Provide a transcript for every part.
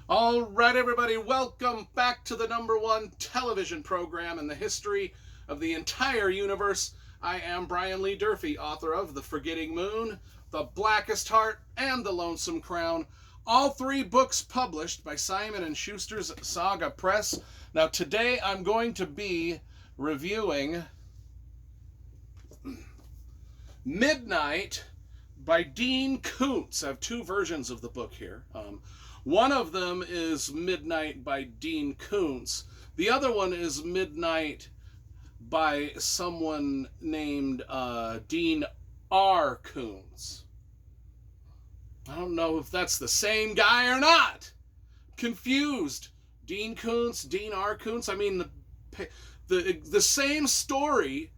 All right, everybody, welcome back to the #1 television program in the history of the entire universe. I am Brian Lee Durfee, author of The Forgetting Moon, The Blackest Heart, and The Lonesome Crown. All three books published by Simon & Schuster's Saga Press. Now, today I'm going to be reviewing Midnight by Dean Koontz. I have two versions of the book here. One of them is Midnight by Dean Koontz. The other one is Midnight by someone named Dean R. Koontz. I don't know if that's the same guy or not. Confused. Dean Koontz, Dean R. Koontz. I mean, the same story,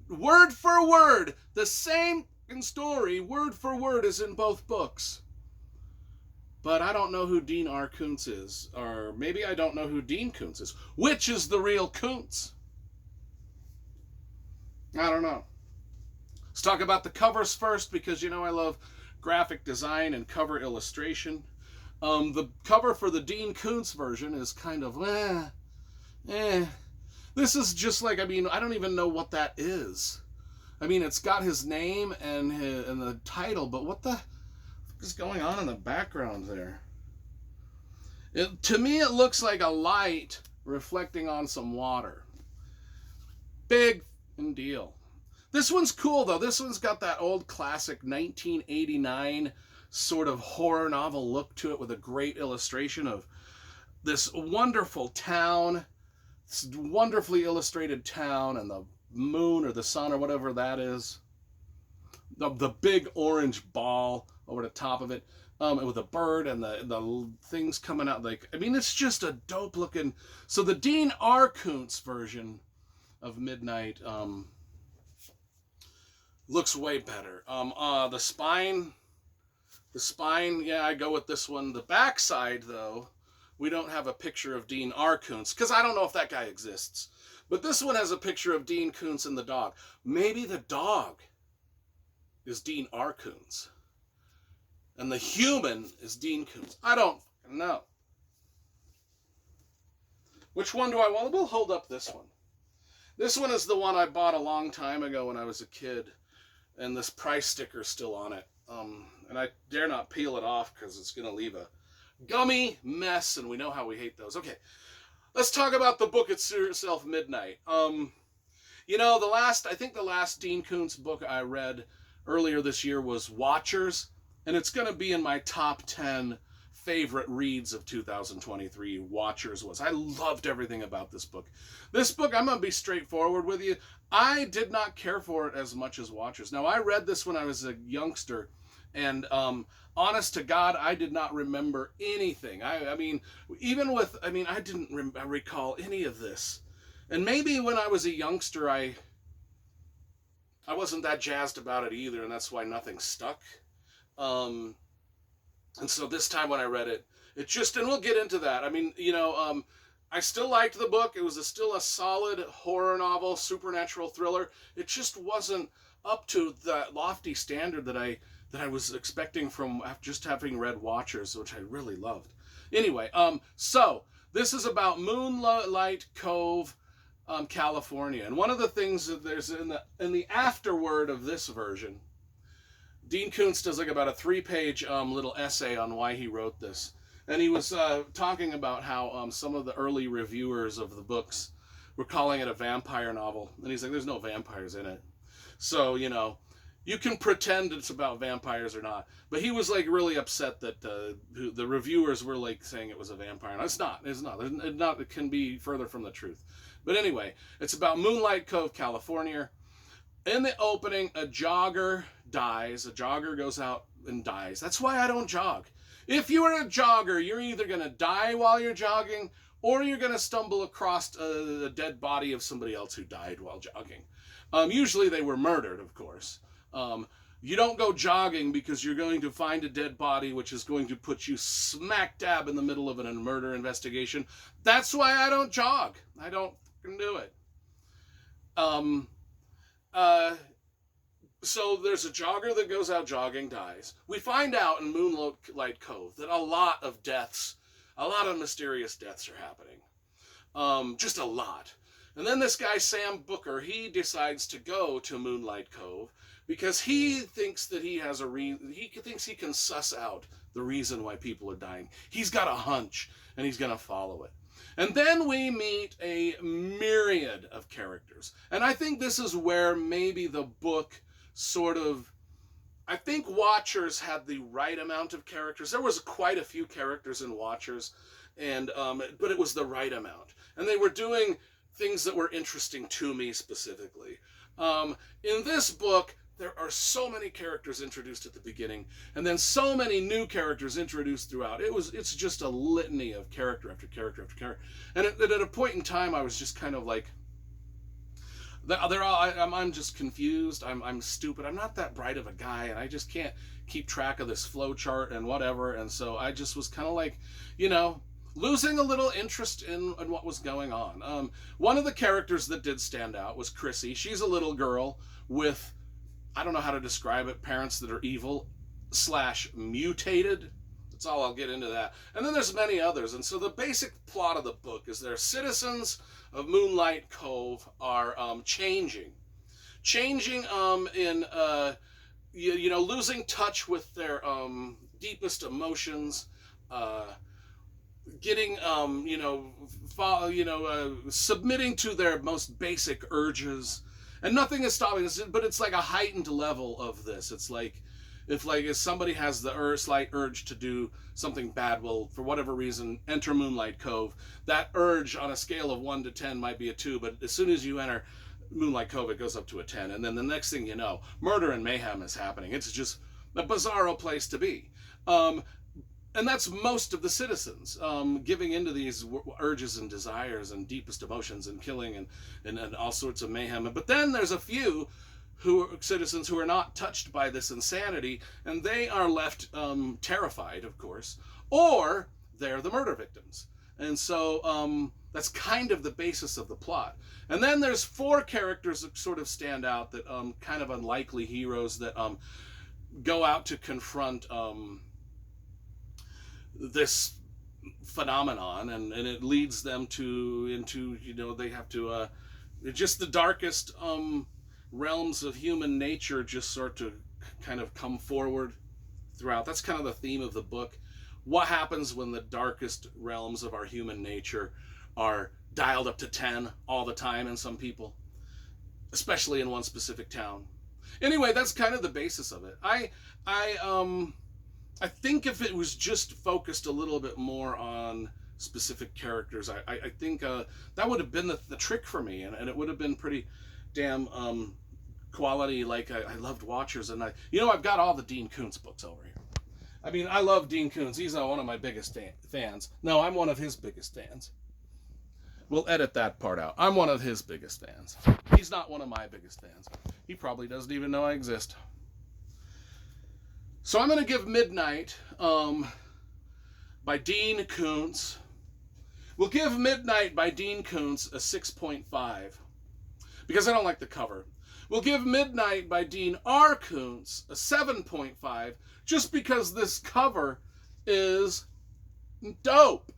word for word, the same story, word for word, is in both books. But I don't know who Dean R. Koontz is. Or maybe I don't know who Dean Koontz is. Which is the real Koontz? I don't know. Let's talk about the covers first, because you know I love graphic design and cover illustration. The cover for the Dean Koontz version is kind of, This is just like, I don't even know what that is. It's got his name and the title, but what the is going on in the background there? To me, it looks like a light reflecting on some water. Big deal. This one's cool, though. This one's got that old classic 1989 sort of horror novel look to it, with a great illustration of this wonderful town, this wonderfully illustrated town, and the moon or the sun or whatever that is. The big orange ball over the top of it, with a bird and the things coming out. It's just a dope looking. So the Dean R. Koontz version of Midnight looks way better. The spine, yeah, I go with this one. The backside, though, we don't have a picture of Dean R. Koontz, because I don't know if that guy exists. But this one has a picture of Dean Koontz and the dog. Maybe the dog is Dean R. Koontz, and the human is Dean Koontz. I don't know. Which one do I want? We'll hold up this one. This one is the one I bought a long time ago when I was a kid, and this price sticker's still on it. And I dare not peel it off because it's going to leave a gummy mess, and we know how we hate those. Okay, let's talk about the book itself, Midnight. I think the last Dean Koontz book I read earlier this year was Watchers, and it's going to be in my top 10 favorite reads of 2023. Watchers was. I loved everything about this book. This book, I'm going to be straightforward with you, I did not care for it as much as Watchers. Now, I read this when I was a youngster, and honest to God, I did not remember anything. I didn't recall any of this. And maybe when I was a youngster, I wasn't that jazzed about it either, and that's why nothing stuck. And so this time when I read it, and we'll get into that. I still liked the book. It was still a solid horror novel, supernatural thriller. It just wasn't up to that lofty standard that I was expecting from just having read Watchers, which I really loved. Anyway, so this is about Moonlight Cove, California. And one of the things that there's in the afterword of this version, Dean Koontz does about a 3-page little essay on why he wrote this. And he was talking about how some of the early reviewers of the books were calling it a vampire novel. And he's like, there's no vampires in it. So, you can pretend it's about vampires or not. But he was really upset that the reviewers were saying it was a vampire. No, it's not. It can be further from the truth. But anyway, it's about Moonlight Cove, California. In the opening, a jogger dies. A jogger goes out and dies. That's why I don't jog. If you are a jogger, you're either going to die while you're jogging, or you're going to stumble across a dead body of somebody else who died while jogging. Usually they were murdered, of course. You don't go jogging because you're going to find a dead body, which is going to put you smack dab in the middle of a murder investigation. That's why I don't jog. I don't do it. So there's a jogger that goes out jogging, dies. We find out in Moonlight Cove that a lot of deaths A lot of mysterious deaths are happening. Just a lot. And then this guy, Sam Booker, he decides to go to Moonlight Cove because he thinks that he has he thinks he can suss out the reason why people are dying. He's got a hunch, and he's going to follow it. And then we meet a myriad of characters. And I think this is where maybe the book sort of, I think Watchers had the right amount of characters. There was quite a few characters in Watchers, and but it was the right amount. And they were doing things that were interesting to me specifically. In this book, there are so many characters introduced at the beginning, and then so many new characters introduced throughout. It's just a litany of character after character after character. And at a point in time, I was just kind of like, I'm just confused. I'm stupid. I'm not that bright of a guy, and I just can't keep track of this flow chart and whatever. And so I just was kind of like, losing a little interest in what was going on. One of the characters that did stand out was Chrissy. She's a little girl with, I don't know how to describe it, parents that are evil / mutated. That's all. I'll get into that. And then there's many others. And so the basic plot of the book is their citizens of Moonlight Cove are changing in losing touch with their deepest emotions, getting submitting to their most basic urges, and nothing is stopping this. But it's like a heightened level of this. It's like if somebody has the slight urge to do something bad, well, for whatever reason, enter Moonlight Cove. That urge on a scale of 1 to 10 might be a 2, but as soon as you enter Moonlight Cove, it goes up to a 10. And then the next thing you know, murder and mayhem is happening. It's just a bizarro place to be. And that's most of the citizens, giving into these urges and desires and deepest emotions and killing and all sorts of mayhem. But then there's a few citizens who are not touched by this insanity, and they are left terrified, of course, or they're the murder victims. And so that's kind of the basis of the plot. And then there's 4 characters that sort of stand out, that kind of unlikely heroes that go out to confront this phenomenon, and it leads them into they have to just the darkest realms of human nature just sort of kind of come forward throughout. That's kind of the theme of the book. What happens when the darkest realms of our human nature are dialed up to 10 all the time in some people, especially in one specific town. Anyway, that's kind of the basis of it. I think if it was just focused a little bit more on specific characters, I think that would have been the trick for me, and it would have been pretty damn quality. Like I loved Watchers, and I've got all the Dean Koontz books over here. I mean, I love Dean Koontz. He's one of my biggest fans. No, I'm one of his biggest fans. We'll edit that part out. I'm one of his biggest fans. He's not one of my biggest fans. He probably doesn't even know I exist. So I'm going to give Midnight by Dean Koontz. We'll give Midnight by Dean Koontz a 6.5 because I don't like the cover. We'll give Midnight by Dean R. Koontz a 7.5 just because this cover is dope.